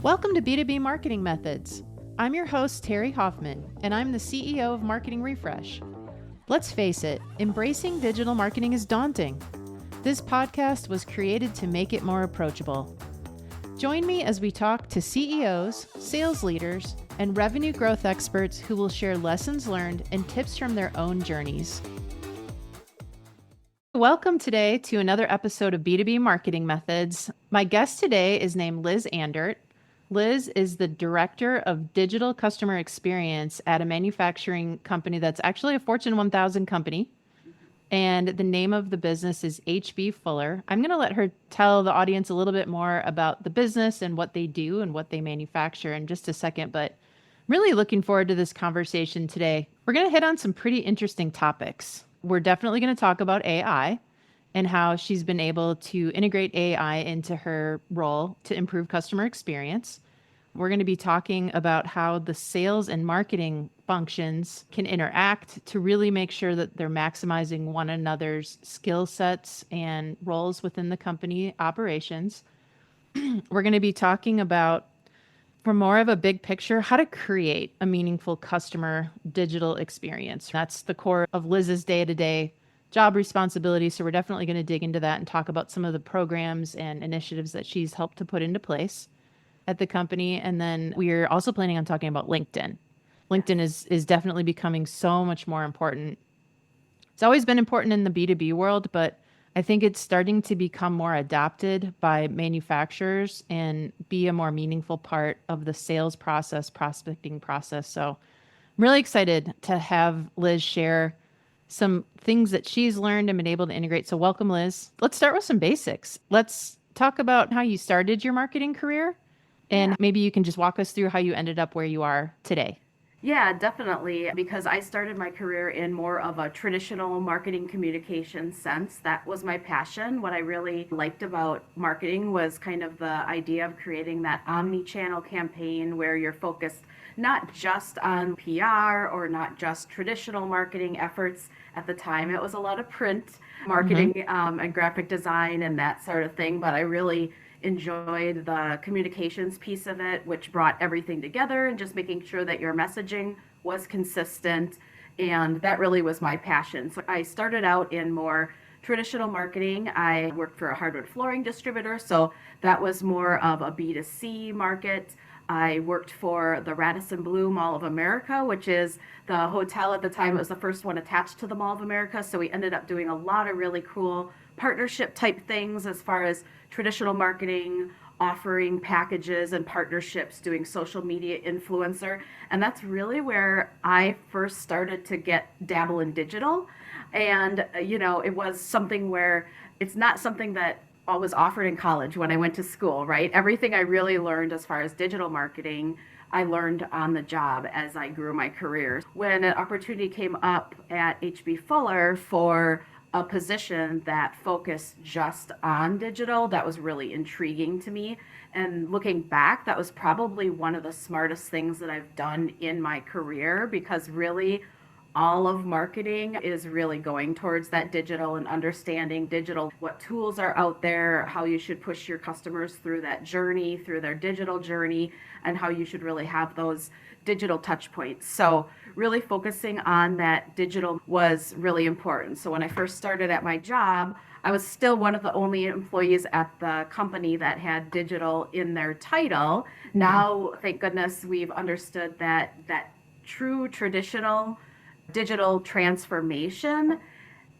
Welcome to B2B Marketing Methods. I'm your host, Terri Hoffman, and I'm the CEO of Marketing Refresh. Let's face it, embracing digital marketing is daunting. This podcast was created to make it more approachable. Join me as we talk to CEOs, sales leaders, and revenue growth experts who will share lessons learned and tips from their own journeys. Welcome today to another episode of B2B Marketing Methods. My guest today is named Liz Andert. Liz is the Director of Digital Customer Experience at a manufacturing company that's actually a Fortune 1000 company. And the name of the business is H.B. Fuller. I'm going to let her tell the audience a little bit more about the business and what they do and what they manufacture in just a second, but really looking forward to this conversation today. We're going to hit on some pretty interesting topics. We're definitely going to talk about AI and how she's been able to integrate AI into her role to improve customer experience. We're going to be talking about how the sales and marketing functions can interact to really make sure that they're maximizing one another's skill sets and roles within the company operations. We're going to be talking about, for more of a big picture, how to create a meaningful customer digital experience. That's the core of Liz's day-to-day job responsibility. So we're definitely going to dig into that and talk about some of the programs and initiatives that she's helped to put into place at the company. And then we're also planning on talking about LinkedIn. LinkedIn is definitely becoming so much more important. It's always been important in the B2B world, but I think it's starting to become more adopted by manufacturers and be a more meaningful part of the sales process, prospecting process. So I'm really excited to have Liz share some things that she's learned and been able to integrate. So welcome, Liz. Let's start with some basics. Let's talk about how you started your marketing career. And maybe you can just walk us through how you ended up where you are today. Yeah, definitely. Because I started my career in more of a traditional marketing communication sense. That was my passion. What I really liked about marketing was kind of the idea of creating that omni-channel campaign where you're focused not just on PR or not just traditional marketing efforts. At the time, it was a lot of print marketing and graphic design and that sort of thing. But I really enjoyed the communications piece of it, which brought everything together and just making sure that your messaging was consistent. And that really was my passion. So I started out in more traditional marketing. I worked for a hardwood flooring distributor, so that was more of a B2C market. I worked for the Radisson Blu Mall of America, which is the hotel at the time. It was the first one attached to the Mall of America. So we ended up doing a lot of really cool partnership type things as far as traditional marketing, offering packages and partnerships, doing social media influencer. And that's really where I first started to dabble in digital. And, it was something where it's not something that was offered in college when I went to school, right? Everything I really learned as far as digital marketing, I learned on the job as I grew my career. When an opportunity came up at H.B. Fuller for a position that focused just on digital, that was really intriguing to me. And looking back, that was probably one of the smartest things that I've done in my career, because really all of marketing is really going towards that digital and understanding digital, what tools are out there, how you should push your customers through that journey, through their digital journey, and how you should really have those digital touch points. So really focusing on that digital was really important. So when I first started at my job, I was still one of the only employees at the company that had digital in their title. Now, thank goodness, we've understood that true traditional digital transformation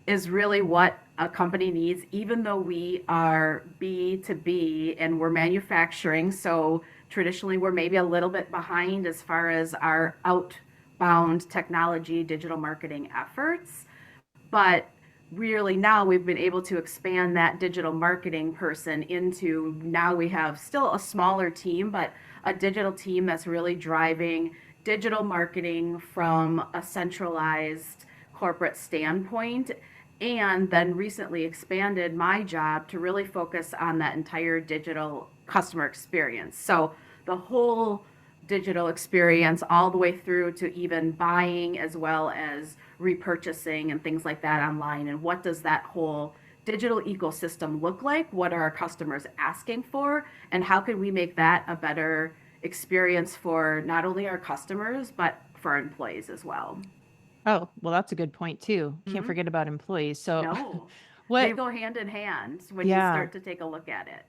is really what a company needs, even though we are B2B and we're manufacturing. So traditionally, we're maybe a little bit behind as far as our outbound technology, digital marketing efforts. But really now we've been able to expand that digital marketing person into, now we have still a smaller team, but a digital team that's really driving digital marketing from a centralized corporate standpoint. And then recently expanded my job to really focus on that entire digital customer experience. So the whole digital experience, all the way through to even buying as well as repurchasing and things like that online. And what does that whole digital ecosystem look like? What are our customers asking for? And how can we make that a better experience for not only our customers, but for our employees as well? Oh, well, that's a good point too. Can't Hmm. forget about employees. So No, they what, go hand in hand when you yeah, start to take a look at it.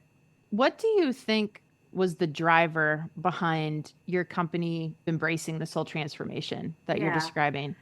what do you think was the driver behind your company embracing this whole transformation that you're Yeah. describing?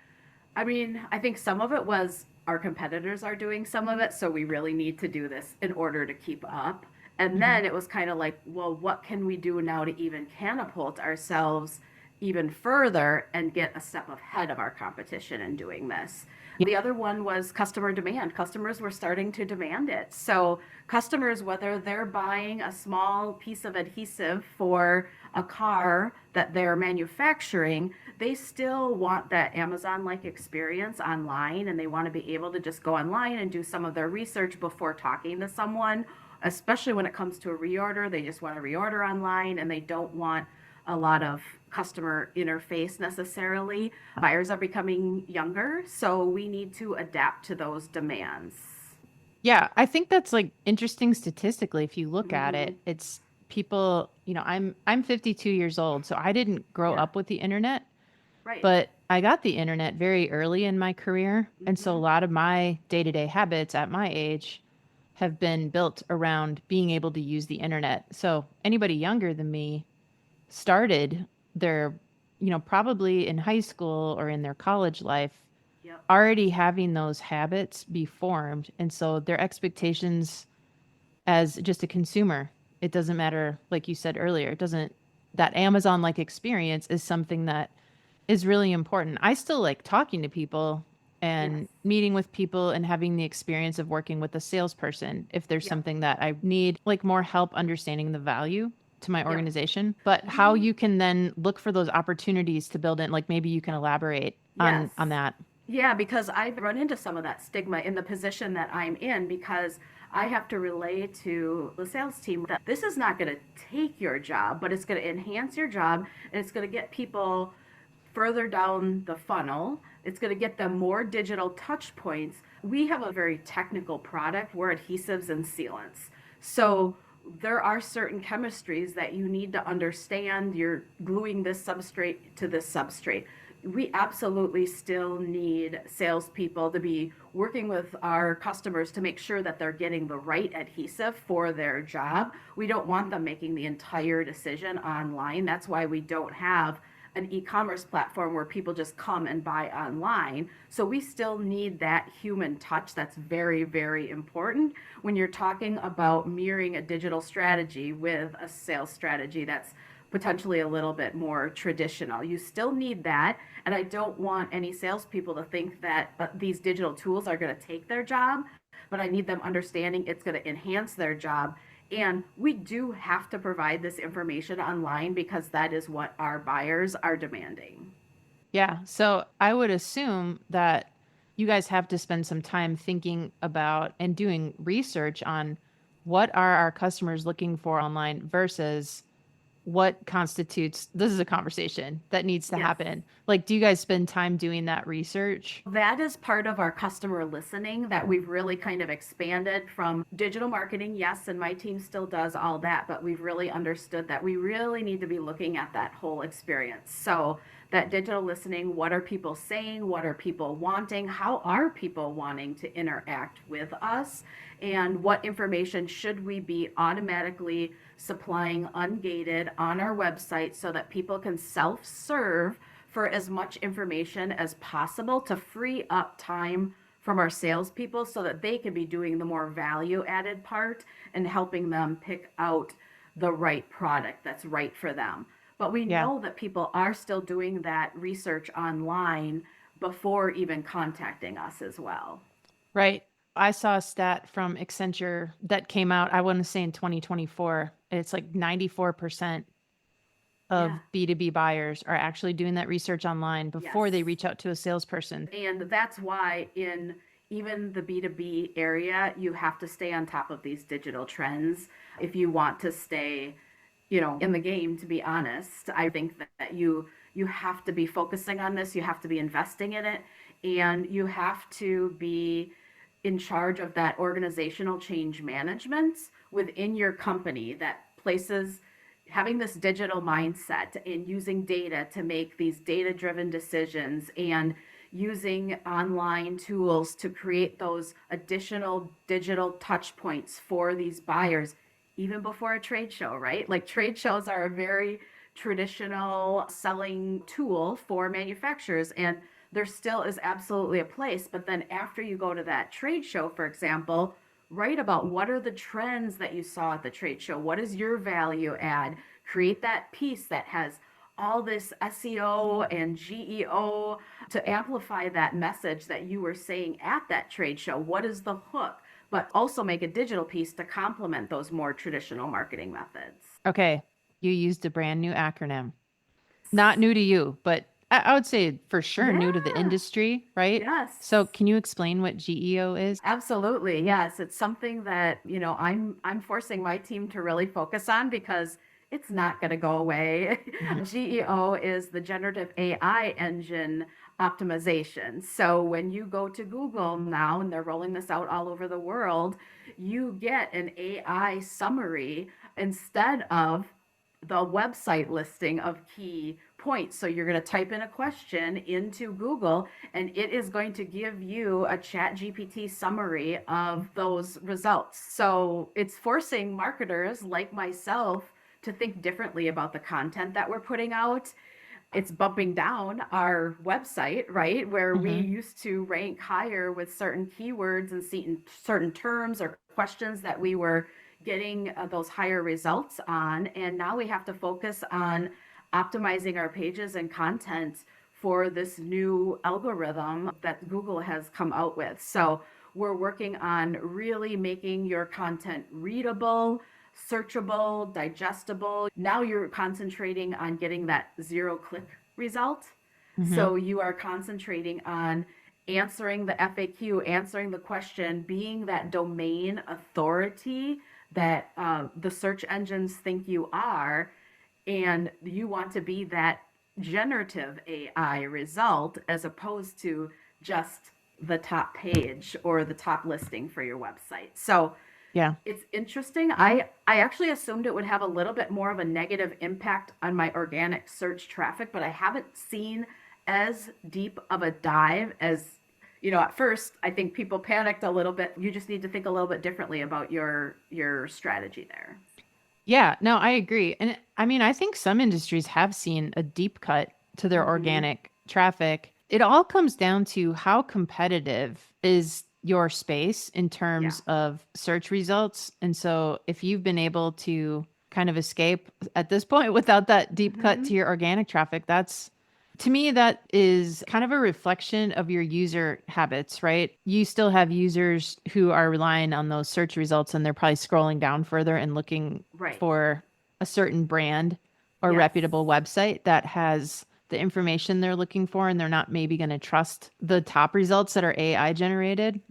I mean, I think some of it was our competitors are doing some of it, so we really need to do this in order to keep up. And Mhm. then it was kind of like, well, what can we do now to even catapult ourselves even further and get a step ahead of our competition in doing this? Yeah. The other one was customer demand. Customers were starting to demand it. So, customers, whether they're buying a small piece of adhesive for a car that they're manufacturing, they still want that Amazon like experience online, and they want to be able to just go online and do some of their research before talking to someone, especially when it comes to a reorder. They just want to reorder online and they don't want a lot of customer interface necessarily. Buyers are becoming younger, so we need to adapt to those demands. Yeah, I think that's like interesting statistically if you look at Hmm. it. It's people, I'm 52 years old, so I didn't grow Yeah, up with the internet, right. but I got the internet very early in my career, and so a Hmm. lot of my day-to-day habits at my age have been built around being able to use the internet. So anybody younger than me started their, probably in high school or in their college life Yep. already having those habits be formed. And so their expectations as just a consumer, it doesn't matter, like you said earlier, it doesn't, that Amazon like experience is something that is really important. I still like talking to people Yes. and meeting with people and having the experience of working with a salesperson if there's Yep. something that I need like more help understanding the value to my Yep. organization. But how We you can then look for those opportunities to build in, like maybe you can elaborate Yes. on that. Yeah, because I've run into some of that stigma in the position that I'm in because I have to relay to the sales team that this is not going to take your job, but it's going to enhance your job and it's going to get people further down the funnel. It's going to get them more digital touch points. We have a very technical product. We're adhesives and sealants. So there are certain chemistries that you need to understand. You're gluing this substrate to this substrate. We absolutely still need salespeople to be working with our customers to make sure that they're getting the right adhesive for their job. We don't want them making the entire decision online. That's why we don't have an e-commerce platform where people just come and buy online. So we still need that human touch. That's very, very important when you're talking about mirroring a digital strategy with a sales strategy that's potentially a little bit more traditional. You still need that, and I don't want any salespeople to think that these digital tools are going to take their job, but I need them understanding it's going to enhance their job. And we do have to provide this information online because that is what our buyers are demanding. Yeah. So I would assume that you guys have to spend some time thinking about and doing research on what are our customers looking for online versus what constitutes this is a conversation that needs to Yes. happen. Like, do you guys spend time doing that research? That is part of our customer listening that we've really kind of expanded from digital marketing. Yes, and my team still does all that, but we've really understood that we really need to be looking at that whole experience. So, that digital listening, what are people saying? What are people wanting? How are people wanting to interact with us? And what information should we be automatically supplying ungated on our website so that people can self serve for as much information as possible to free up time from our salespeople so that they can be doing the more value added part and helping them pick out the right product that's right for them. But we Yeah. know that people are still doing that research online before even contacting us as well. Right. I saw a stat from Accenture that came out, I want to say in 2024. It's like 94% Yeah. of B2B buyers are actually doing that research online Yes. before they reach out to a salesperson. And that's why in even the B2B area, you have to stay on top of these digital trends if you want to stay, in the game, to be honest. I think that you have to be focusing on this, you have to be investing in it, and you have to be in charge of that organizational change management within your company that places having this digital mindset and using data to make these data driven decisions and using online tools to create those additional digital touch points for these buyers even before a trade show, right? Like trade shows are a very traditional selling tool for manufacturers, and there still is absolutely a place. But then after you go to that trade show, for example, write about what are the trends that you saw at the trade show. What is your value add? Create that piece that has all this SEO and GEO to amplify that message that you were saying at that trade show. What is the hook? But also make a digital piece to complement those more traditional marketing methods. Okay. You used a brand new acronym. Not new to you, but I would say for sure new to the Yeah. industry, right? Yes. So can you explain what GEO is? Absolutely. Yes. It's something that, I'm forcing my team to really focus on because it's not going to go away. Mhm. GEO is the generative AI engine optimization. So when you go to Google now, and they're rolling this out all over the world, you get an AI summary instead of the website listing of key points. So you're going to type in a question into Google, and it is going to give you a chat GPT summary of those results. So it's forcing marketers like myself to think differently about the content that we're putting out. It's bumping down our website, right? Where we Mhm. used to rank higher with certain keywords and certain terms or questions that we were getting those higher results on. And now we have to focus on optimizing our pages and content for this new algorithm that Google has come out with. So we're working on really making your content readable, searchable, digestible. Now you're concentrating on getting that zero click result. Mhm. So you are concentrating on answering the FAQ, answering the question, being that domain authority that the search engines think you are, and you want to be that generative AI result as opposed to just the top page or the top listing for your website. So Yeah. it's interesting. I actually assumed it would have a little bit more of a negative impact on my organic search traffic, but I haven't seen as deep of a dive as, at first I think people panicked a little bit. You just need to think a little bit differently about your strategy there. Yeah, no, I agree. And I mean, I think some industries have seen a deep cut to their Mhm. organic traffic. It all comes down to how competitive is your space in Yeah. terms of search results. And so if you've been able to kind of escape at this point without that deep cut to Mhm. your organic traffic, that's to me, that is kind of a reflection of your user habits, right? You still have users who are relying on those search results and they're probably scrolling down further and looking Right. for a certain brand or Yes. reputable website that has the information they're looking for, and they're not maybe going to trust the top results that are AI generated.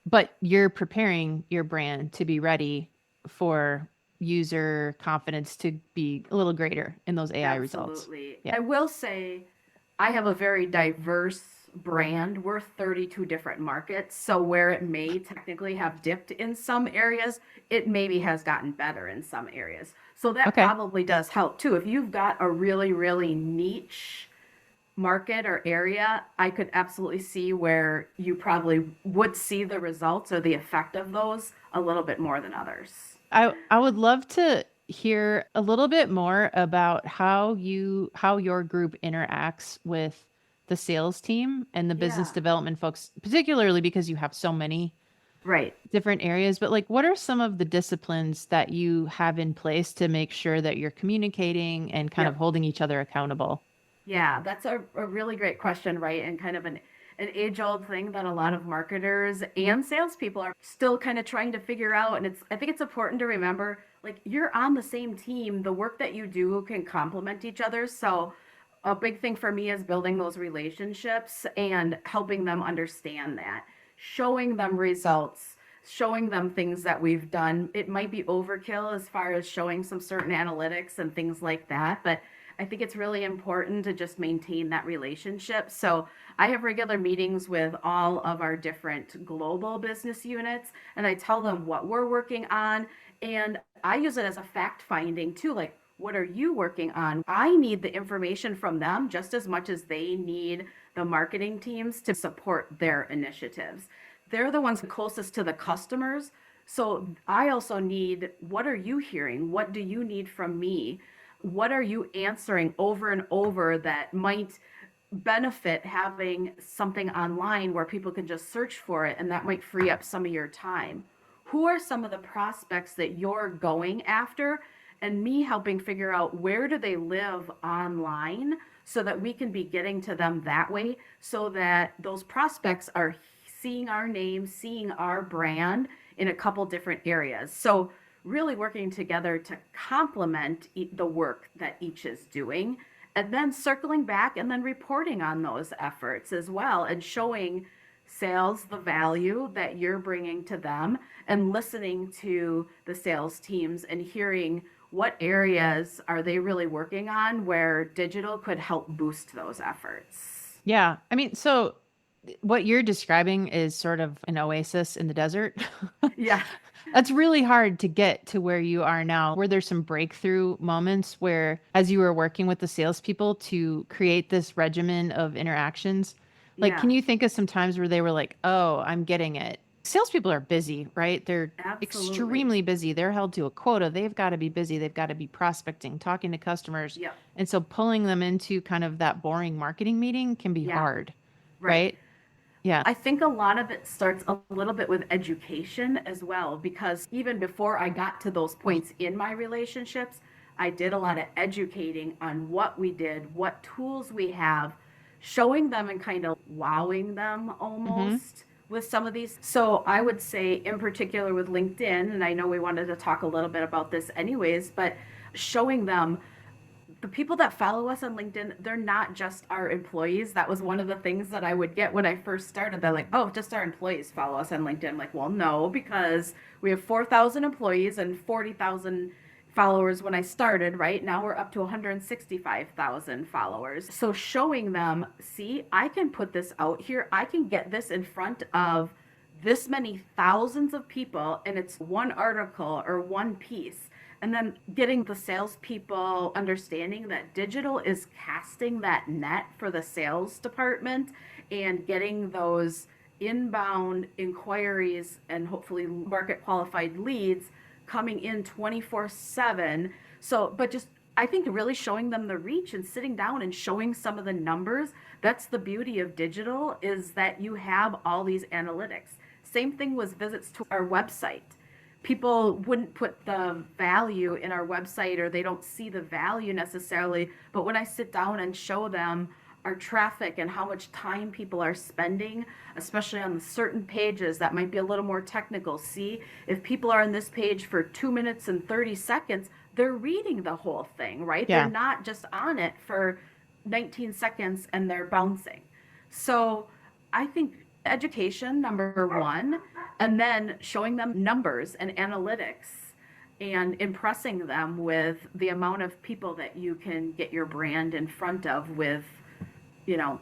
But you're preparing your brand to be ready for user confidence to be a little greater in those AI results. Absolutely. Yeah. I will say I have a very diverse brand. We're 32 different markets. So where it may technically have dipped in some areas, it maybe has gotten better in some areas. So that Okay. probably does help too. If you've got a really, really niche market or area, I could absolutely see where you probably would see the results or the effect of those a little bit more than others. I would love to hear a little bit more about how your group interacts with the sales team and the business Yeah. development folks, particularly because you have so many Right. different areas. But like, what are some of the disciplines that you have in place to make sure that you're communicating and kind of Yep. holding each other accountable? Yeah, that's a really great question, right? And kind of an age-old thing that a lot of marketers and salespeople are still kind of trying to figure out. And I think it's important to remember, like, you're on the same team. The work that you do can complement each other. So a big thing for me is building those relationships and helping them understand that, showing them results, showing them things that we've done. It might be overkill as far as showing some certain analytics and things like that, but I think it's really important to just maintain that relationship. So I have regular meetings with all of our different global business units, and I tell them what we're working on. And I use it as a fact finding too. Like, what are you working on? I need the information from them just as much as they need the marketing teams to support their initiatives. They're the ones closest to the customers. So I also need, what are you hearing? What do you need from me? What are you answering over and over that might benefit having something online where people can just search for it and that might free up some of your time? Who are some of the prospects that you're going after? And me helping figure out where do they live online so that we can be getting to them that way, so that those prospects are seeing our name, seeing our brand in a couple different areas. So really working together to complement the work that each is doing, and then circling back and then reporting on those efforts as well, and showing sales the value that you're bringing to them, and listening to the sales teams and hearing what areas are they really working on where digital could help boost those efforts. Yeah. I mean, so what you're describing is sort of an oasis in the desert. Yeah. That's really hard to get to where you are now. Were there some breakthrough moments where, as you were working with the salespeople to create this regimen of interactions, like, Yeah, can you think of some times where they were like, oh, I'm getting it? Salespeople are busy, right? They're absolutely. extremely busy. They're held to a quota. They've got to be busy. They've got to be prospecting, talking to customers. Yep. And so pulling them into kind of that boring marketing meeting can be Yeah, hard, right. right? Yeah. I think a lot of it starts a little bit with education as well, because even before I got to those points in my relationships, I did a lot of educating on what we did, what tools we have, showing them and kind of wowing them Mm-hmm. almost with some of these. So I would say, in particular with LinkedIn, and I know we wanted to talk a little bit about this anyways, but showing them the people that follow us on LinkedIn, they're not just our employees. That was one of the things that I would get when I first started. They're like, oh, just our employees follow us on LinkedIn. I'm like, well, no, because we have 4,000 employees and 40,000 followers when I started, right? Now we're up to 165,000 followers. So showing them, see, I can put this out here. I can get this in front of this many thousands of people, and it's one article or one piece. And then getting the salespeople understanding that digital is casting that net for the sales department, and getting those inbound inquiries and hopefully market qualified leads coming in 24/7. So, but just, I think really showing them the reach and sitting down and showing some of the numbers. That's the beauty of digital, is that you have all these analytics. Same thing was visits to our website. People wouldn't put the value in our website, or they don't see the value necessarily. But when I sit down and show them our traffic and how much time people are spending, especially on certain pages that might be a little more technical. See, if people are on this page for 2 minutes and 30 seconds, they're reading the whole thing, right? They're Yeah. not just on it for 19 seconds and they're bouncing. So I think education, number one, and then showing them numbers and analytics and impressing them with the amount of people that you can get your brand in front of with,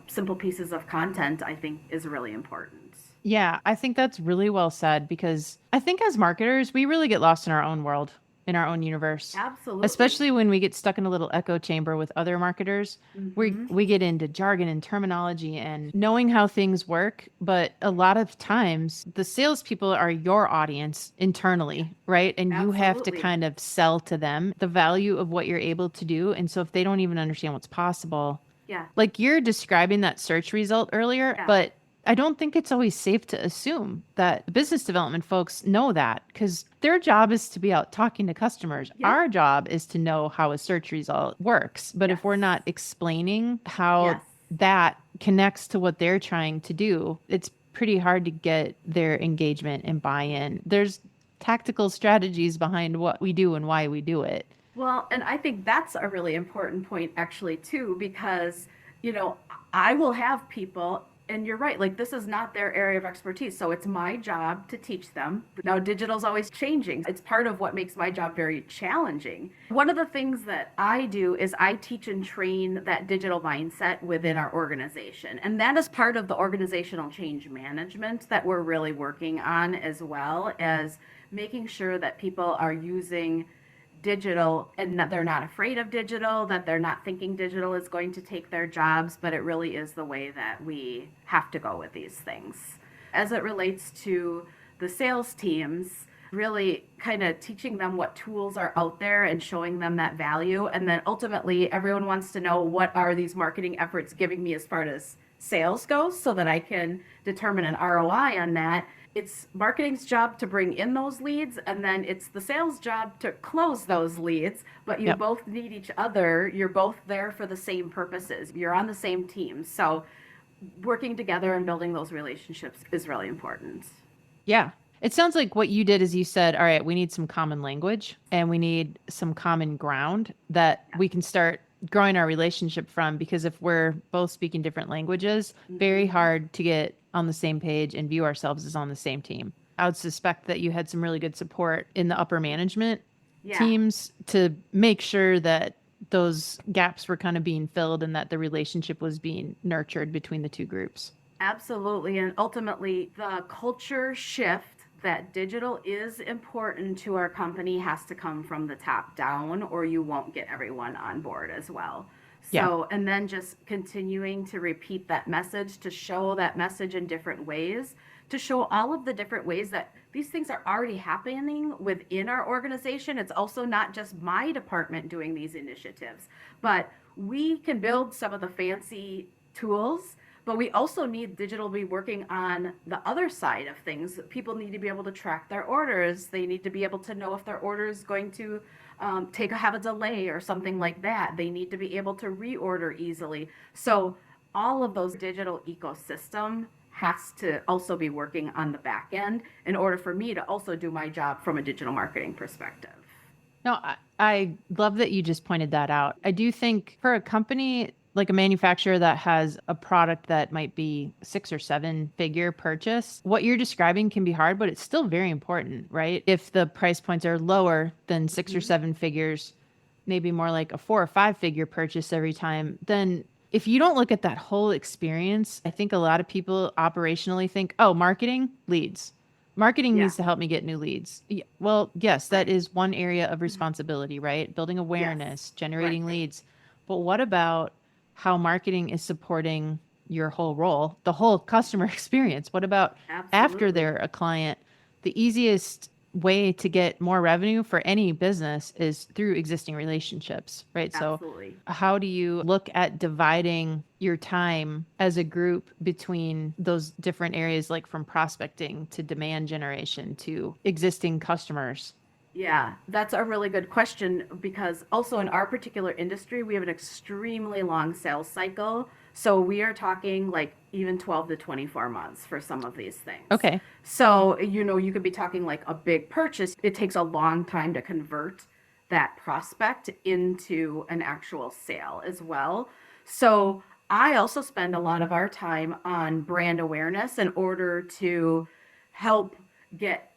simple pieces of content, I think is really important. Yeah, I think that's really well said, because I think as marketers, we really get lost in our own world, in our own universe. Absolutely. Especially when we get stuck in a little echo chamber with other marketers. We Mm-hmm. we get into jargon and terminology and knowing how things work, but a lot of times the salespeople are your audience internally, right? And you have to Absolutely. kind of sell to them the value of what you're able to do. And so if they don't even understand what's possible, Yeah. like you're describing that search result earlier, Yeah. but I don't think it's always safe to assume that business development folks know that, because their job is to be out talking to customers. Yep. Our job is to know how a search result works. But Yes. if we're not explaining how Yes. that connects to what they're trying to do, it's pretty hard to get their engagement and buy in. There's tactical strategies behind what we do and why we do it. Well, and I think that's a really important point actually too, because, you know, I will have people And you're right, like this is not their area of expertise. So it's my job to teach them. Now, digital's always changing. It's part of what makes my job very challenging. One of the things that I do is I teach and train that digital mindset within our organization. And that is part of the organizational change management that we're really working on, as well as making sure that people are using digital and that they're not afraid of digital, that they're not thinking digital is going to take their jobs, but it really is the way that we have to go with these things. As it relates to the sales teams, really kind of teaching them what tools are out there and showing them that value. And then ultimately, everyone wants to know, what are these marketing efforts giving me as far as sales goes, so that I can determine an ROI on that. It's marketing's job to bring in those leads, and then it's the sales job to close those leads. But you both need each other. You're both there for the same purposes. You're on the same team. So working together and building those relationships is really important. Yeah. It sounds like what you did is you said, all right, we need some common language and we need some common ground that we can start growing our relationship from, because if we're both speaking different languages, very hard to get on the same page and view ourselves as on the same team. I would suspect that you had some really good support in the upper management teams to make sure that those gaps were kind of being filled and that the relationship was being nurtured between the two groups. Absolutely. And ultimately, the culture shift that digital is important to our company has to come from the top down, or you won't get everyone on board as well. So, and then just continuing to repeat that message, to show that message in different ways, to show all of the different ways that these things are already happening within our organization. It's also not just my department doing these initiatives, but we can build some of the fancy tools, but we also need digital to be working on the other side of things. People need to be able to track their orders. They need to be able to know if their order is going to have a delay or something like that. They need to be able to reorder easily. So all of those digital ecosystem has to also be working on the back end in order for me to also do my job from a digital marketing perspective. No, I love that you just pointed that out. I do think for a company like a manufacturer that has a product that might be 6 or 7 figure purchase, what you're describing can be hard, but it's still very important, right? If the price points are lower than 6 or 7 figures, maybe more like a 4 or 5 figure purchase every time, then if you don't look at that whole experience, I think a lot of people operationally think, oh, marketing, leads. Marketing needs to help me get new leads. Well, yes, that is one area of responsibility, right? Building awareness, generating leads. But what about how marketing is supporting your whole role, the whole customer experience? What about after they're a client? The easiest way to get more revenue for any business is through existing relationships, right? Absolutely. So how do you look at dividing your time as a group between those different areas, like from prospecting to demand generation to existing customers? Yeah, that's a really good question, because also in our particular industry, we have an extremely long sales cycle. So we are talking like even 12 to 24 months for some of these things. Okay. So, you could be talking like a big purchase. It takes a long time to convert that prospect into an actual sale as well. So I also spend a lot of our time on brand awareness in order to help get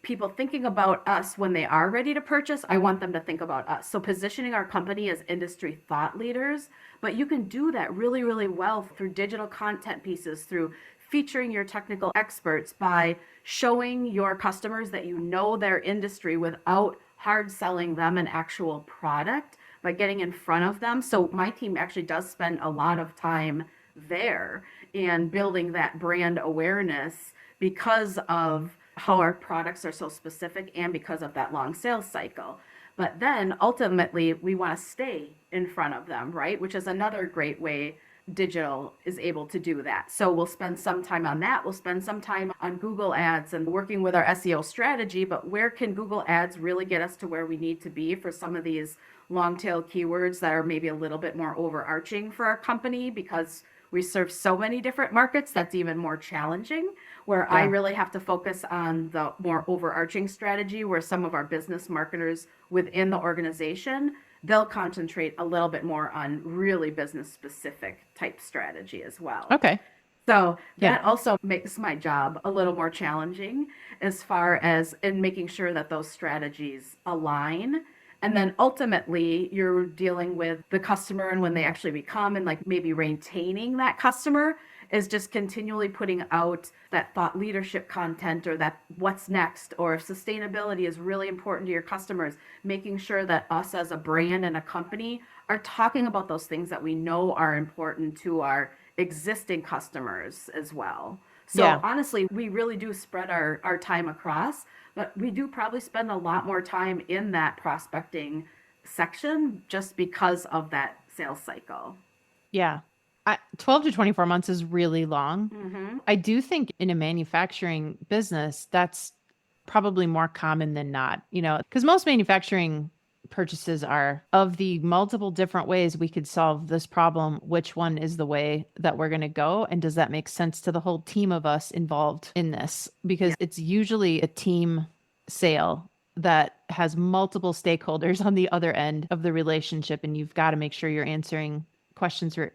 people thinking about us when they are ready to purchase. I want them to think about us. So positioning our company as industry thought leaders, but you can do that really, really well through digital content pieces, through featuring your technical experts, by showing your customers that you know their industry without hard selling them an actual product, by getting in front of them. So my team actually does spend a lot of time there and building that brand awareness because of how our products are so specific and because of that long sales cycle. But then ultimately we want to stay in front of them, right? Which is another great way digital is able to do that. So we'll spend some time on that. We'll spend some time on Google Ads and working with our SEO strategy, but where can Google Ads really get us to where we need to be for some of these long tail keywords that are maybe a little bit more overarching for our company, because we serve so many different markets. That's even more challenging, where I really have to focus on the more overarching strategy, where some of our business marketers within the organization, they'll concentrate a little bit more on really business specific type strategy as well. Okay. So Yeah. that also makes my job a little more challenging as far as in making sure that those strategies align. And then ultimately, you're dealing with the customer and when they actually become, and like maybe maintaining that customer is just continually putting out that thought leadership content or that what's next, or if sustainability is really important to your customers, making sure that us as a brand and a company are talking about those things that we know are important to our existing customers as well. So Yeah. honestly, we really do spread our time across, but we do probably spend a lot more time in that prospecting section just because of that sales cycle. Yeah. 12 to 24 months is really long. Mm-hmm. I do think in a manufacturing business, that's probably more common than not, because most manufacturing purchases are of the multiple different ways we could solve this problem. Which one is the way that we're going to go? And does that make sense to the whole team of us involved in this? Because Yeah, it's usually a team sale that has multiple stakeholders on the other end of the relationship. And you've got to make sure you're answering questions for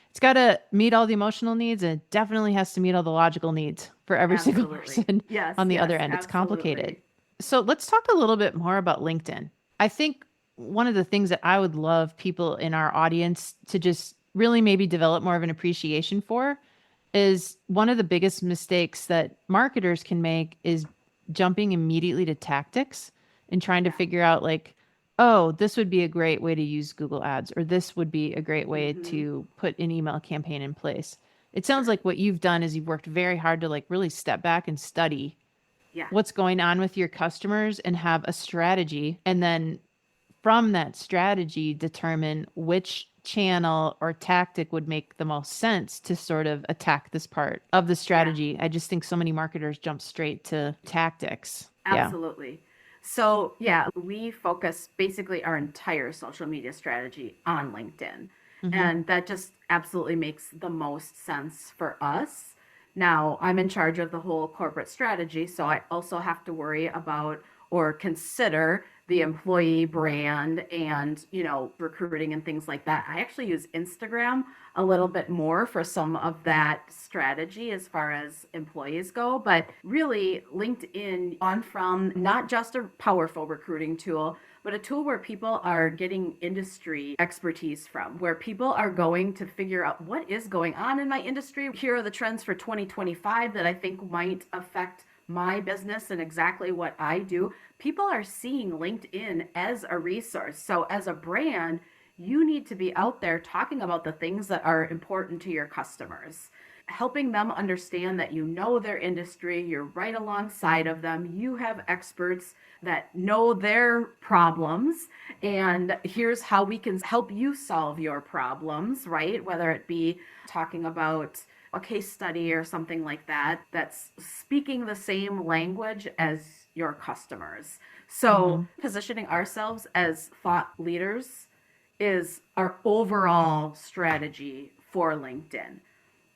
it's got to meet all the emotional needs and it definitely has to meet all the logical needs for every single absolutely. person Yes, on the yes, other end. It's complicated. absolutely. So let's talk a little bit more about LinkedIn. I think one of the things that I would love people in our audience to just really maybe develop more of an appreciation for is one of the biggest mistakes that marketers can make is jumping immediately to tactics and trying to Yeah. figure out like, oh, this would be a great way to use Google Ads, or this would be a great way Mm-hmm. to put an email campaign in place. It sounds Sure. like what you've done is you've worked very hard to like really step back and study Yeah. what's going on with your customers and have a strategy. And then from that strategy, determine which channel or tactic would make the most sense to sort of attack this part of the Yeah. strategy. I just think so many marketers jump straight to tactics. Yeah. Absolutely. So, yeah, we focus basically our entire social media strategy on LinkedIn. Hmm. And that just absolutely makes the most sense for us. Now, I'm in charge of the whole corporate strategy, so I also have to worry about or consider the employee brand and, recruiting and things like that. I actually use Instagram a little bit more for some of that strategy as far as employees go, but really LinkedIn on from not just a powerful recruiting tool, but a tool where people are getting industry expertise from, where people are going to figure out what is going on in my industry. Here are the trends for 2025 that I think might affect my business and exactly what I do. People are seeing LinkedIn as a resource. So, as a brand, you need to be out there talking about the things that are important to your customers, helping them understand that you know their industry, you're right alongside of them, you have experts that know their problems, and here's how we can help you solve your problems, right? Whether it be talking about a case study or something like that that's speaking the same language as your customers. So, Hmm. positioning ourselves as thought leaders is our overall strategy for LinkedIn.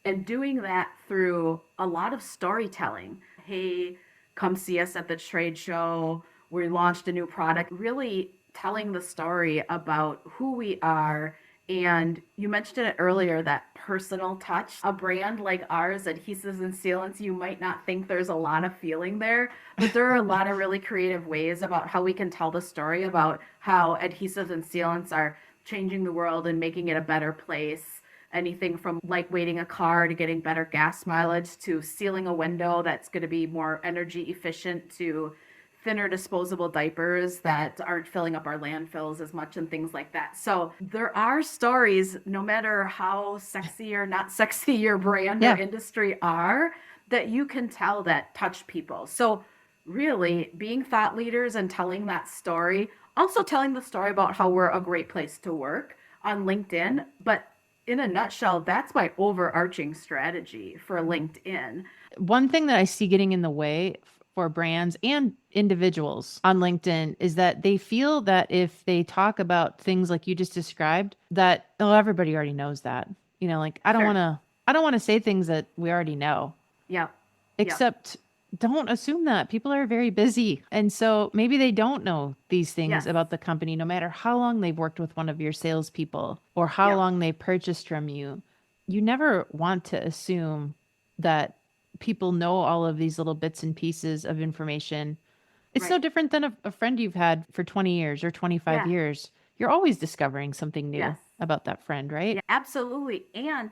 And doing that through a lot of storytelling. Hey, come see us at the trade show. We launched a new product, really telling the story about who we are. And you mentioned it earlier, that personal touch. A brand like ours, adhesives and sealants, you might not think there's a lot of feeling there, but there are a lot of really creative ways about how we can tell the story about how adhesives and sealants are changing the world and making it a better place. Anything from lightweighting a car to getting better gas mileage to sealing a window that's going to be more energy efficient to thinner disposable diapers that aren't filling up our landfills as much and things like that. So there are stories, no matter how sexy or not sexy your brand or Yeah. industry are, that you can tell that touch people. So really being thought leaders and telling that story, also telling the story about how we're a great place to work on LinkedIn, but in a nutshell, that's my overarching strategy for LinkedIn. One thing that I see getting in the way for brands and individuals on LinkedIn is that they feel that if they talk about things like you just described, that oh, everybody already knows that. Like Sure. I don't want to say things that we already know. Yep. Yep. Except don't assume that people are very busy. And so maybe they don't know these things Yes. about the company, no matter how long they've worked with one of your salespeople or how Yep. long they purchased from you. you never want to assume that people know all of these little bits and pieces of information. It's no Right. different than a friend you've had for 20 years or 25 Yeah. years. You're always discovering something new Yes. about that friend, right? Yeah, absolutely. And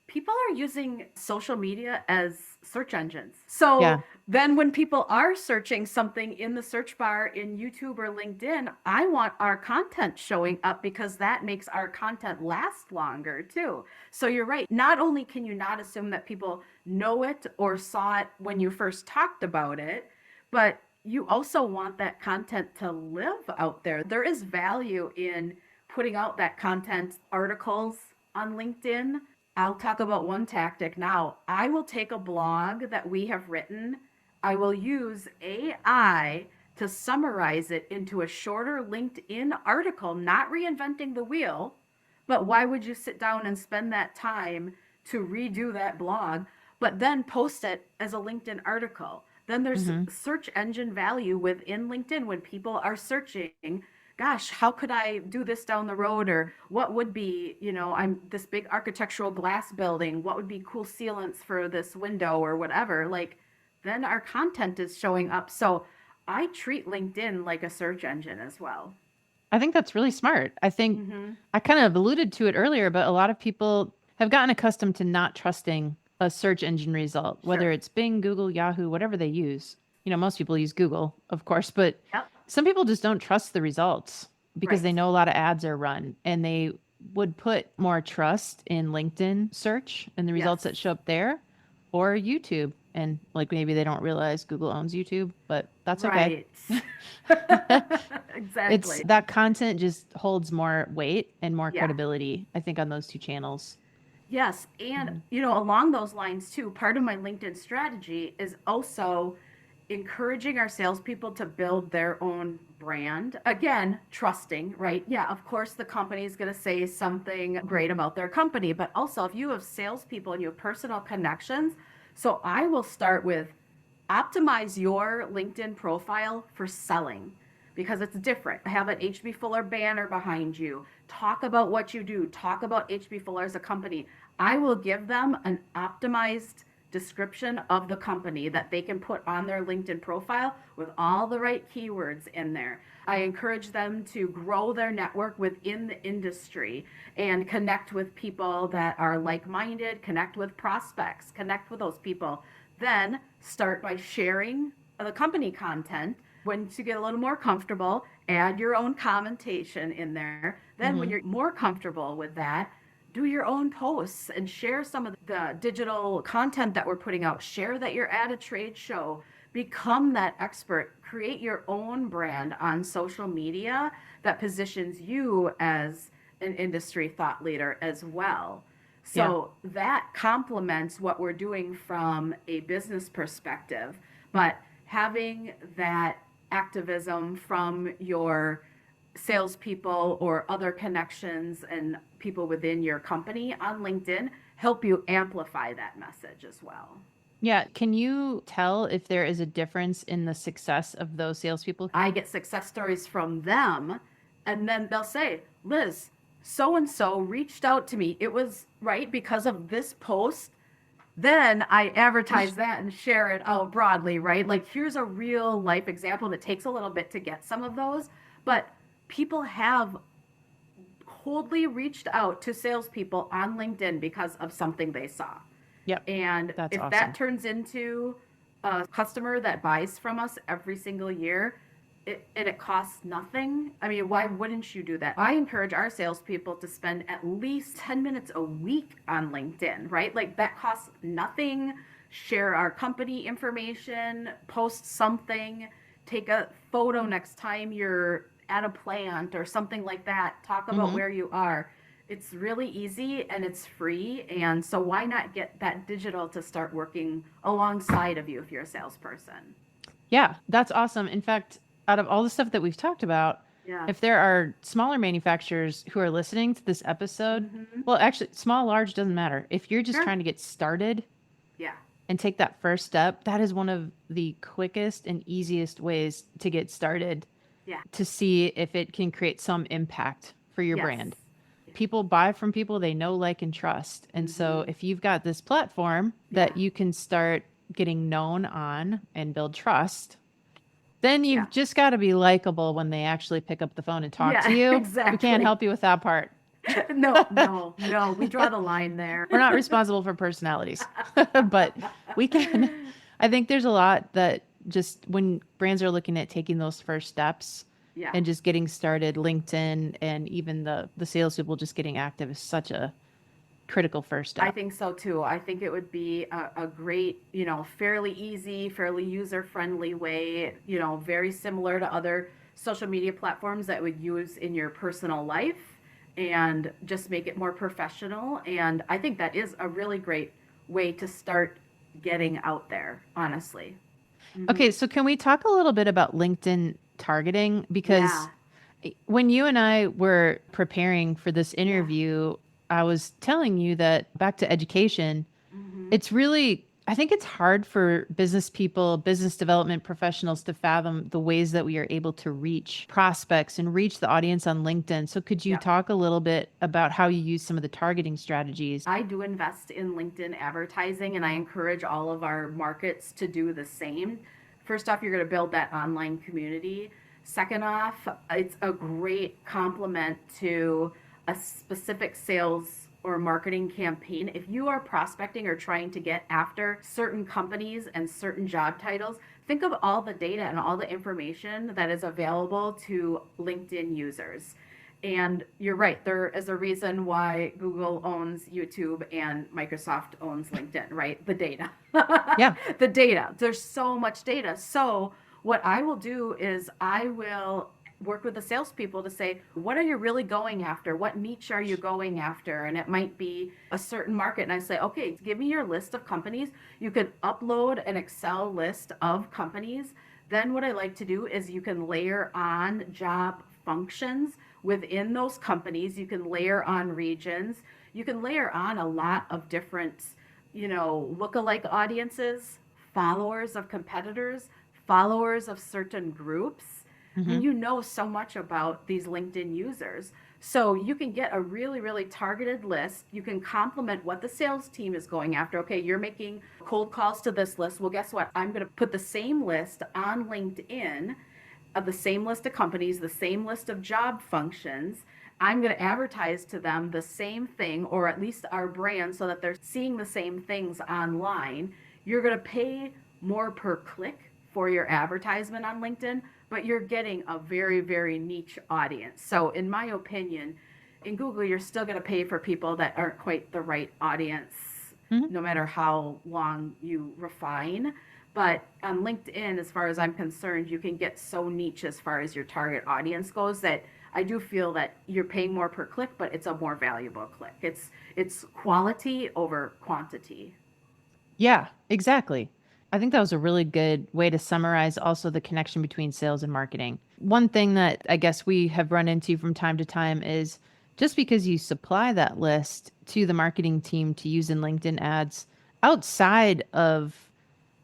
people are using social media as search engines. So Yeah. then when people are searching something in the search bar in YouTube or LinkedIn, I want our content showing up because that makes our content last longer too. So you're right. Not only can you not assume that people know it or saw it when you first talked about it, but you also want that content to live out there. There is value in putting out that content, articles on LinkedIn. I'll talk about one tactic now. I will take a blog that we have written, I will use AI to summarize it into a shorter LinkedIn article, not reinventing the wheel. But why would you sit down and spend that time to redo that blog, but then post it as a LinkedIn article? Then there's Hmm. search engine value within LinkedIn when people are searching. Gosh, how could I do this down the road? Or what would be, I'm this big architectural glass building. What would be cool sealants for this window or whatever? Like, then our content is showing up. So I treat LinkedIn like a search engine as well. I think that's really smart. I think Mm-hmm. I kind of alluded to it earlier, but a lot of people have gotten accustomed to not trusting a search engine result, whether Sure. it's Bing, Google, Yahoo, whatever they use. Most people use Google, of course, but Yep. some people just don't trust the results because Right. they know a lot of ads are run and they would put more trust in LinkedIn search and the results Yes. that show up there or YouTube. And like maybe they don't realize Google owns YouTube, but that's okay. Right. It's Exactly. that content just holds more weight and more Yeah. credibility, I think, on those two channels. Yes. And, Mhm. along those lines, too, part of my LinkedIn strategy is also encouraging our salespeople to build their own brand. Again, trusting, right? Yeah, of course, the company is going to say something great about their company, but also if you have salespeople and you have personal connections, so I will start with optimize your LinkedIn profile for selling because it's different. Have an HB Fuller banner behind you. Talk about what you do. Talk about HB Fuller as a company. I will give them an optimized description of the company that they can put on their LinkedIn profile with all the right keywords in there. I encourage them to grow their network within the industry and connect with people that are like minded, connect with prospects, connect with those people. Then start by sharing the company content. Once you get a little more comfortable, add your own commentation in there. Then, when Mhm. you're more comfortable with that, do your own posts and share some of the digital content that we're putting out. Share that you're at a trade show. Become that expert. Create your own brand on social media that positions you as an industry thought leader as well. Yeah. So that complements what we're doing from a business perspective. But having that activism from your salespeople or other connections and people within your company on LinkedIn help you amplify that message as well. Yeah. Can you tell if there is a difference in the success of those salespeople? I get success stories from them, and then they'll say, Liz, so and so reached out to me. It was right because of this post. Then I advertise that and share it out broadly, right? Like, here's a real life example that takes a little bit to get some of those, but people have coldly reached out to salespeople on LinkedIn because of something they saw. Yep. And That's if that awesome. turns into a customer that buys from us every single year, and it costs nothing, I mean, why wouldn't you do that? I encourage our salespeople to spend at least 10 minutes a week on LinkedIn, right? Like, that costs nothing. Share our company information, post something, take a photo next time you're at a plant or something like that. Talk about Hmm. where you are. It's really easy and it's free. And so, why not get that digital to start working alongside of you if you're a salesperson? Yeah. That's awesome. In fact, out of all the stuff that we've talked about, Yeah. if there are smaller manufacturers who are listening to this episode, Mm-hmm. well, actually, small, large doesn't matter. If you're just Sure. trying to get started Yeah. and take that first step, that is one of the quickest and easiest ways to get started Yeah. to see if it can create some impact for your Yes. brand. People buy from people they know, like, and trust. And so if you've got this platform that you can start getting known on and build trust, then you've just got to be likable when they actually pick up the phone and talk to you. exactly. We can't help you with that part. No, we draw the line there. We're not responsible for personalities, but we can. I think there's a lot that just when brands are looking at taking those first steps and just getting started, LinkedIn and even the salespeople just getting active is such a critical first step. I think so too. I think it would be a great, fairly easy, fairly user-friendly way, very similar to other social media platforms that would use in your personal life, and just make it more professional. And I think that is a really great way to start getting out there, honestly. Okay, so can we talk a little bit about LinkedIn targeting? Because when you and I were preparing for this interview, I was telling you that back to education, it's really, I think it's hard for business people, business development professionals to fathom the ways that we are able to reach prospects and reach the audience on LinkedIn. So could you talk a little bit about how you use some of the targeting strategies? I do invest in LinkedIn advertising, and I encourage all of our markets to do the same. First off, you're going to build that online community. Second off, it's a great complement to a specific sales or marketing campaign. If you are prospecting or trying to get after certain companies and certain job titles, think of all the data and all the information that is available to LinkedIn users. And you're right, there is a reason why Google owns YouTube and Microsoft owns LinkedIn, right? The data. The data. There's so much data. So what I will do is I will work with the salespeople to say, what are you really going after? What niche are you going after? And it might be a certain market. And I say, okay, give me your list of companies. You can upload an Excel list of companies. Then what I like to do is you can layer on job functions within those companies. You can layer on regions. You can layer on a lot of different, lookalike audiences, followers of competitors, followers of certain groups. And you know so much about these LinkedIn users. So you can get a really, really targeted list. You can complement what the sales team is going after. Okay, you're making cold calls to this list. Well, guess what? I'm going to put the same list on LinkedIn of the same list of companies, the same list of job functions. I'm going to advertise to them the same thing, or at least our brand, so that they're seeing the same things online. You're going to pay more per click for your advertisement on LinkedIn, but you're getting a very, very niche audience. So in my opinion, in Google, you're still going to pay for people that aren't quite the right audience, no matter how long you refine. But on LinkedIn, as far as I'm concerned, you can get so niche as far as your target audience goes that I do feel that you're paying more per click, but it's a more valuable click. It's quality over quantity. Yeah, exactly. I think that was a really good way to summarize also the connection between sales and marketing. One thing that I guess we have run into from time to time is just because you supply that list to the marketing team to use in LinkedIn ads outside of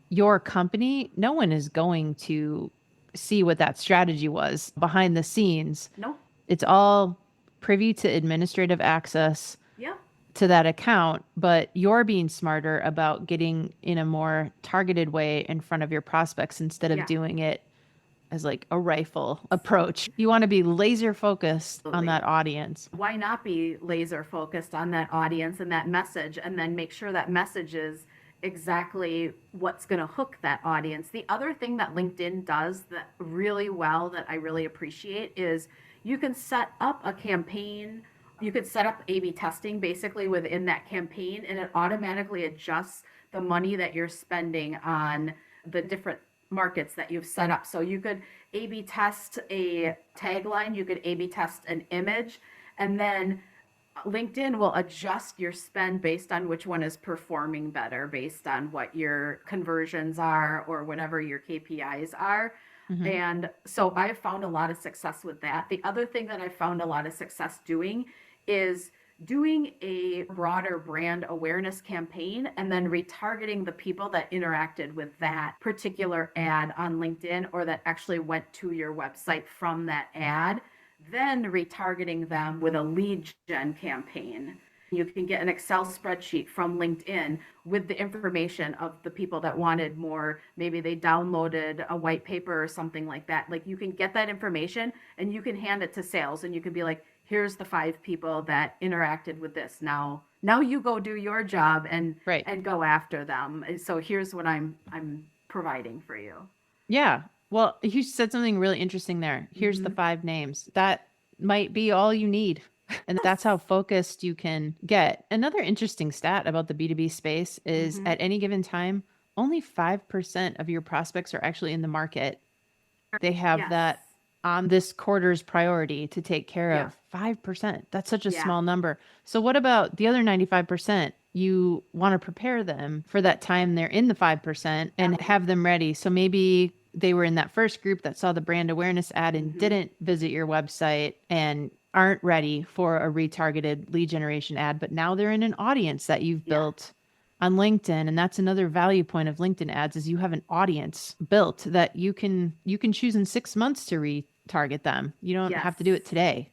your company, no one is going to see what that strategy was behind the scenes. No. It's all privy to administrative access to that account, but you're being smarter about getting in a more targeted way in front of your prospects instead of doing it as like a rifle approach. You want to be laser focused on that audience. Why not be laser focused on that audience and that message, and then make sure that message is exactly what's going to hook that audience? The other thing that LinkedIn does that really well that I really appreciate is you can set up a campaign. You could set up A/B testing basically within that campaign, and it automatically adjusts the money that you're spending on the different markets that you've set up. So you could A/B test a tagline, you could A/B test an image, and then LinkedIn will adjust your spend based on which one is performing better, based on what your conversions are or whatever your KPIs are. And so I've found a lot of success with that. The other thing that I've found a lot of success doing is doing a broader brand awareness campaign and then retargeting the people that interacted with that particular ad on LinkedIn or that actually went to your website from that ad. then retargeting them with a lead gen campaign. You can get an Excel spreadsheet from LinkedIn with the information of the people that wanted more. Maybe they downloaded a white paper or something like that. Like you can get that information and you can hand it to sales and you can be like, here's the 5 people that interacted with this. Now you go do your job and Right. go after them. And so here's what I'm providing for you. Yeah. Well, you said something really interesting there. Here's the 5 names. That might be all you need. And that's how focused you can get. Another interesting stat about the B2B space is at any given time, only 5% of your prospects are actually in the market. They have that on this quarter's priority to take care of. 5%. That's such a small number. So what about the other 95%? You want to prepare them for that time they're in the 5% and have them ready. So maybe they were in that first group that saw the brand awareness ad and didn't visit your website and aren't ready for a retargeted lead generation ad, but now they're in an audience that you've built on LinkedIn. And that's another value point of LinkedIn ads is you have an audience built that you can choose in 6 months to retarget them. You don't have to do it today.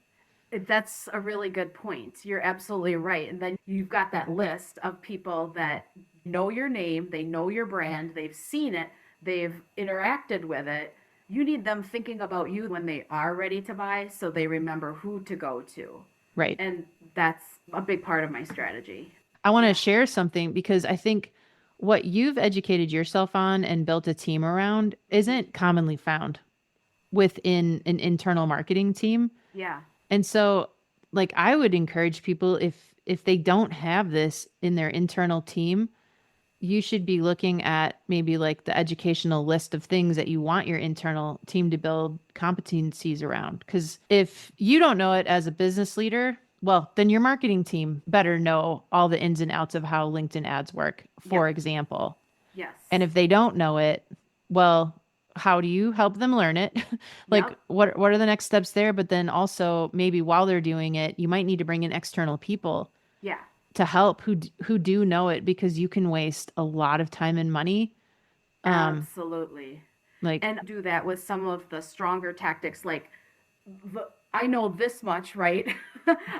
That's a really good point. You're absolutely right. And then you've got that list of people that know your name, they know your brand, they've seen it, they've interacted with it. You need them thinking about you when they are ready to buy so they remember who to go to. Right. And that's a big part of my strategy. I want to share something because I think what you've educated yourself on and built a team around isn't commonly found within an internal marketing team. Yeah. And so like I would encourage people if they don't have this in their internal team, you should be looking at maybe like the educational list of things that you want your internal team to build competencies around. Because if you don't know it as a business leader, well, then your marketing team better know all the ins and outs of how LinkedIn ads work, for example. Yes. And if they don't know it, well, how do you help them learn it? Like what are the next steps there? But then also maybe while they're doing it, you might need to bring in external people. Yeah. To help who do know it, because you can waste a lot of time and money. Absolutely. Like, and do that with some of the stronger tactics. Like I know this much, right,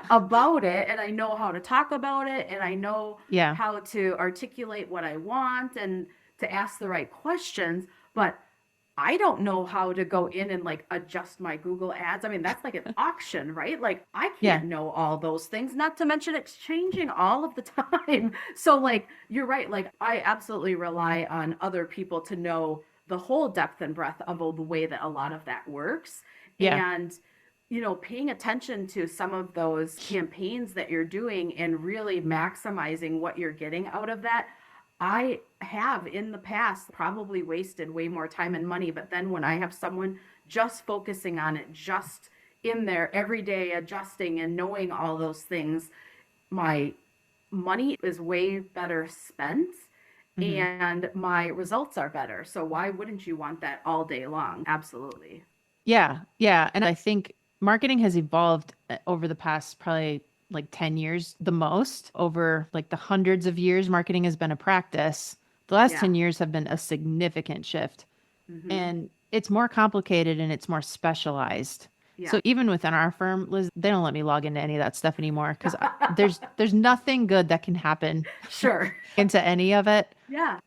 about it, and I know how to talk about it, and I know how to articulate what I want and to ask the right questions, but I don't know how to go in and like adjust my Google ads. I mean, that's like an auction, right? Like I can't know all those things, not to mention it's changing all of the time. So like, you're right. Like I absolutely rely on other people to know the whole depth and breadth of the way that a lot of that works. And, you know, paying attention to some of those campaigns that you're doing and really maximizing what you're getting out of that. I have in the past probably wasted way more time and money, but then when I have someone just focusing on it, just in there every day, adjusting and knowing all those things, my money is way better spent and my results are better. So why wouldn't you want that all day long? Absolutely. Yeah. Yeah. And I think marketing has evolved over the past probably like 10 years the most. Over like the hundreds of years marketing has been a practice. The last 10 years have been a significant shift. And it's more complicated and it's more specialized. So even within our firm, Liz, they don't let me log into any of that stuff anymore because there's nothing good that can happen into any of it.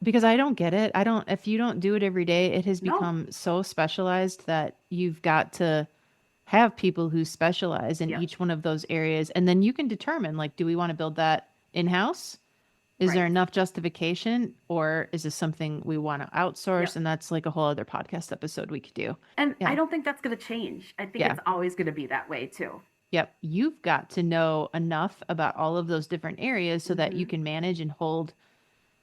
Because I don't get it. If you don't do it every day, it has become so specialized that you've got to have people who specialize in each one of those areas. And then you can determine, like, do we want to build that in-house? Is there enough justification, or is this something we want to outsource? And that's like a whole other podcast episode we could do. And I don't think that's going to change. I think it's always going to be that way too. Yep. You've got to know enough about all of those different areas so that you can manage and hold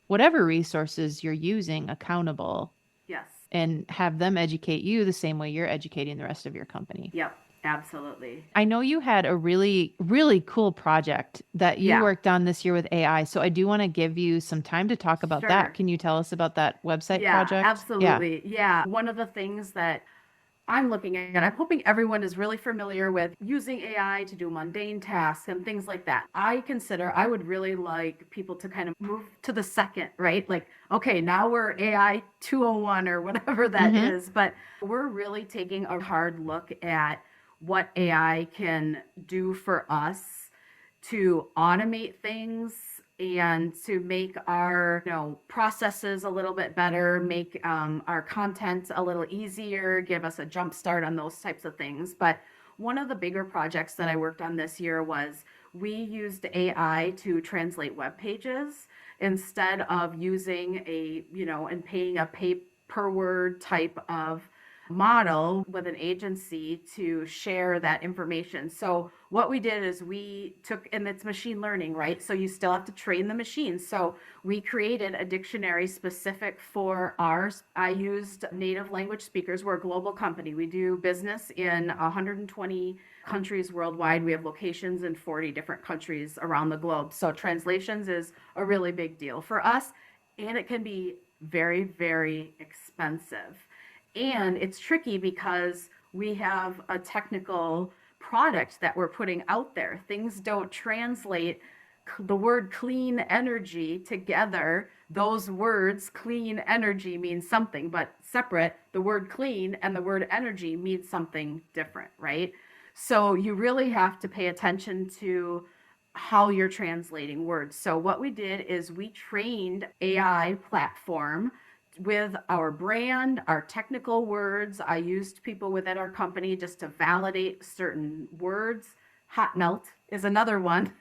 whatever resources you're using accountable. And have them educate you the same way you're educating the rest of your company. Yep, absolutely. I know you had a really, really cool project that you worked on this year with AI. So I do want to give you some time to talk about that. Can you tell us about that website project? Absolutely. Yeah. One of the things that I'm looking at, I'm hoping everyone is really familiar with using AI to do mundane tasks and things like that. I would really like people to kind of move to the second, right? Like, okay, now we're AI 201 or whatever that is, but we're really taking a hard look at what AI can do for us to automate things and to make our processes a little bit better, make our content a little easier, give us a jump start on those types of things. But one of the bigger projects that I worked on this year was we used AI to translate web pages instead of using and paying a pay per word type of model with an agency to share that information. So what we did is we took, and it's machine learning, right? So you still have to train the machine. So we created a dictionary specific for ours. I used native language speakers. We're a global company. We do business in 120 countries worldwide. We have locations in 40 different countries around the globe. So translations is a really big deal for us, and it can be very, very expensive. And it's tricky because we have a technical product that we're putting out there. Things don't translate the word clean energy together. Those words, clean energy, means something, but separate, the word clean and the word energy means something different, right? So you really have to pay attention to how you're translating words. So what we did is we trained AI platform with our brand, our technical words. I used people within our company just to validate certain words. Hot melt is another one.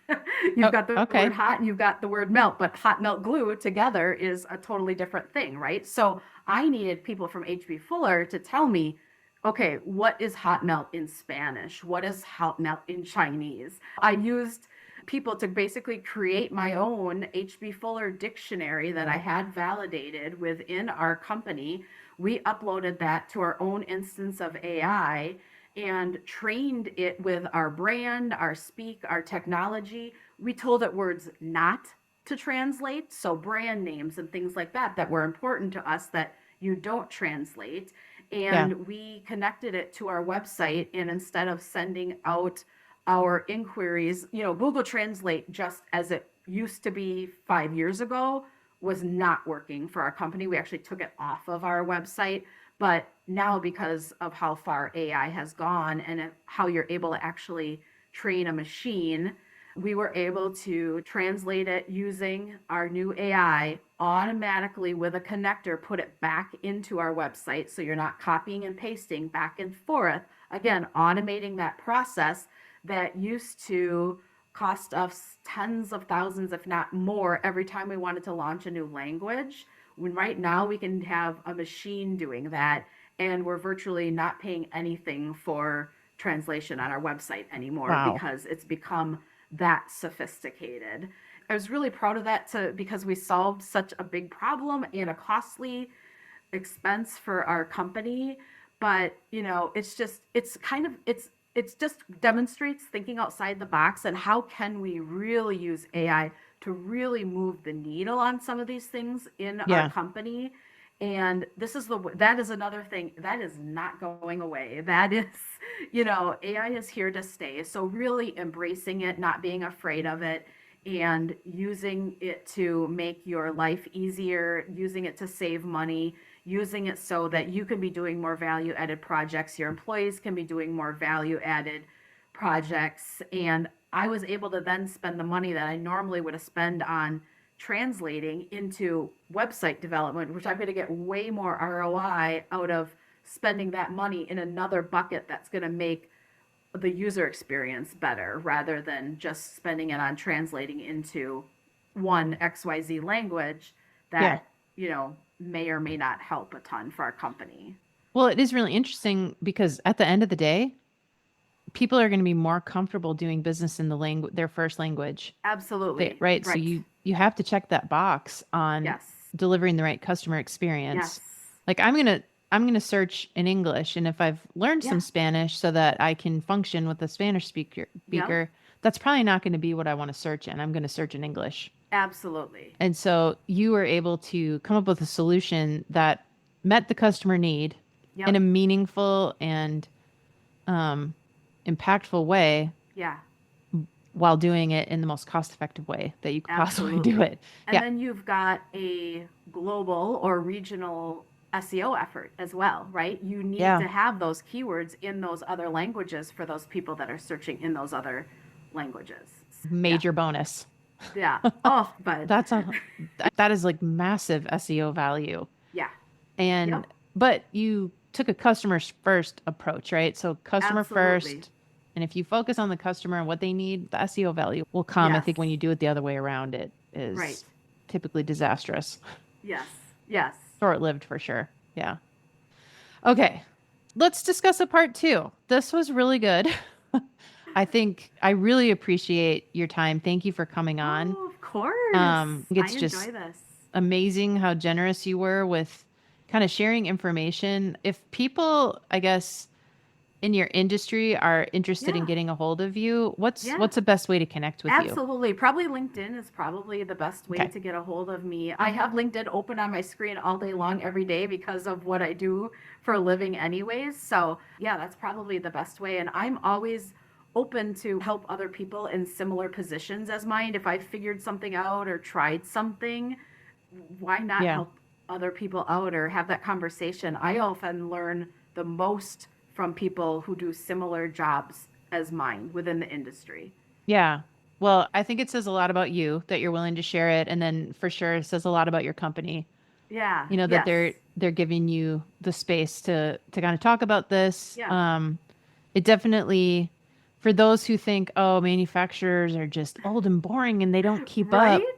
You've got the Okay. word hot and you've got the word melt, but hot melt glue together is a totally different thing, right? So I needed people from H.B. Fuller to tell me, okay, what is hot melt in Spanish? What is hot melt in Chinese? I used people to basically create my own H.B. Fuller dictionary that I had validated within our company. We uploaded that to our own instance of AI and trained it with our brand, our speak, our technology. We told it words not to translate, so brand names and things like that that were important to us that you don't translate. Yeah. And we connected it to our website, and instead of sending out our inquiries, Google Translate, just as it used to be 5 years ago, was not working for our company. We actually took it off of our website. But now, because of how far AI has gone and how you're able to actually train a machine, we were able to translate it using our new AI automatically with a connector, put it back into our website. So you're not copying and pasting back and forth. Again, automating that process that used to cost us tens of thousands, if not more, every time we wanted to launch a new language. When right now we can have a machine doing that, and we're virtually not paying anything for translation on our website anymore Wow. because it's become that sophisticated. I was really proud of that because we solved such a big problem and a costly expense for our company. But it's just demonstrates thinking outside the box and how can we really use AI to really move the needle on some of these things in our Yeah. company. And that is another thing that is not going away. That is, AI is here to stay. So really embracing it, not being afraid of it, and using it to make your life easier, using it to save money, using it so that you can be doing more value added projects, your employees can be doing more value added projects. And I was able to then spend the money that I normally would have spent on translating into website development, which I'm going to get way more ROI out of spending that money in another bucket that's going to make the user experience better rather than just spending it on translating into one XYZ language Yeah. that, may or may not help a ton for our company. Well, it is really interesting because at the end of the day, people are going to be more comfortable doing business in their first language. Absolutely. Right. So Right. you have to check that box on Yes. delivering the right customer experience. Yes. Like I'm gonna search in English, and if I've learned Yeah. some Spanish so that I can function with a Spanish Yep. speaker, that's probably not going to be what I want to search in. I'm going to search in English. Absolutely. And so you were able to come up with a solution that met the customer need in Yep. a meaningful and um, impactful way Yeah. while doing it in the most cost effective way that you could possibly do Absolutely. it. And Yeah. then you've got a global or regional SEO effort as well, right? You need Yeah. to have those keywords in those other languages for those people that are searching in those other languages. Yeah. Major bonus. Yeah. Oh, but That is like massive SEO value. yeah. And Yep. but you took a customer first approach, right? So customer Absolutely. first. And if you focus on the customer and what they need, the SEO value will come. I Yes. think when you do it the other way around, it is Right. typically disastrous. Yes. Yes. Short-lived for sure. Yeah. Okay. Let's discuss a part 2. This was really good. I think I really appreciate your time. Thank you for coming on. Oh, of course. It's I just enjoy this. amazing how generous you were with kind of sharing information. If people, I guess, in your industry are interested in Yeah. getting a hold of you, what's Yeah. the best way to connect with you? Absolutely. Probably LinkedIn is probably the best way Okay. to get a hold of me. I have LinkedIn open on my screen all day long, every day, because of what I do for a living anyways. So yeah, that's probably the best way. And I'm always open to help other people in similar positions as mine. If I figured something out or tried something, why not Yeah. help other people out or have that conversation? I often learn the most from people who do similar jobs as mine within the industry. Yeah. Well, I think it says a lot about you that you're willing to share it. And then for sure it says a lot about your company, Yeah. that Yes. they're giving you the space to kind of talk about this. Yeah. It definitely, for those who think, oh, manufacturers are just old and boring and they don't keep Right? up.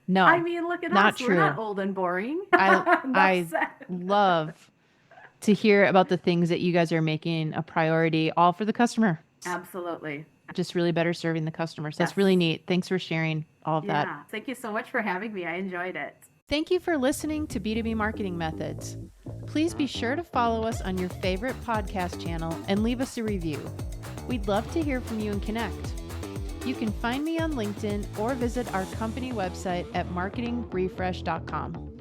No, I mean, look at not us. We're not true. old and boring. I Enough said. love to hear about the things that you guys are making a priority, all for the customer. Absolutely. Just really better serving the customers. That's Yes. really neat. Thanks for sharing all of that. Yeah. Thank you so much for having me. I enjoyed it. Thank you for listening to B2B Marketing Methods. Please be sure to follow us on your favorite podcast channel and leave us a review. We'd love to hear from you and connect. You can find me on LinkedIn or visit our company website at marketingrefresh.com.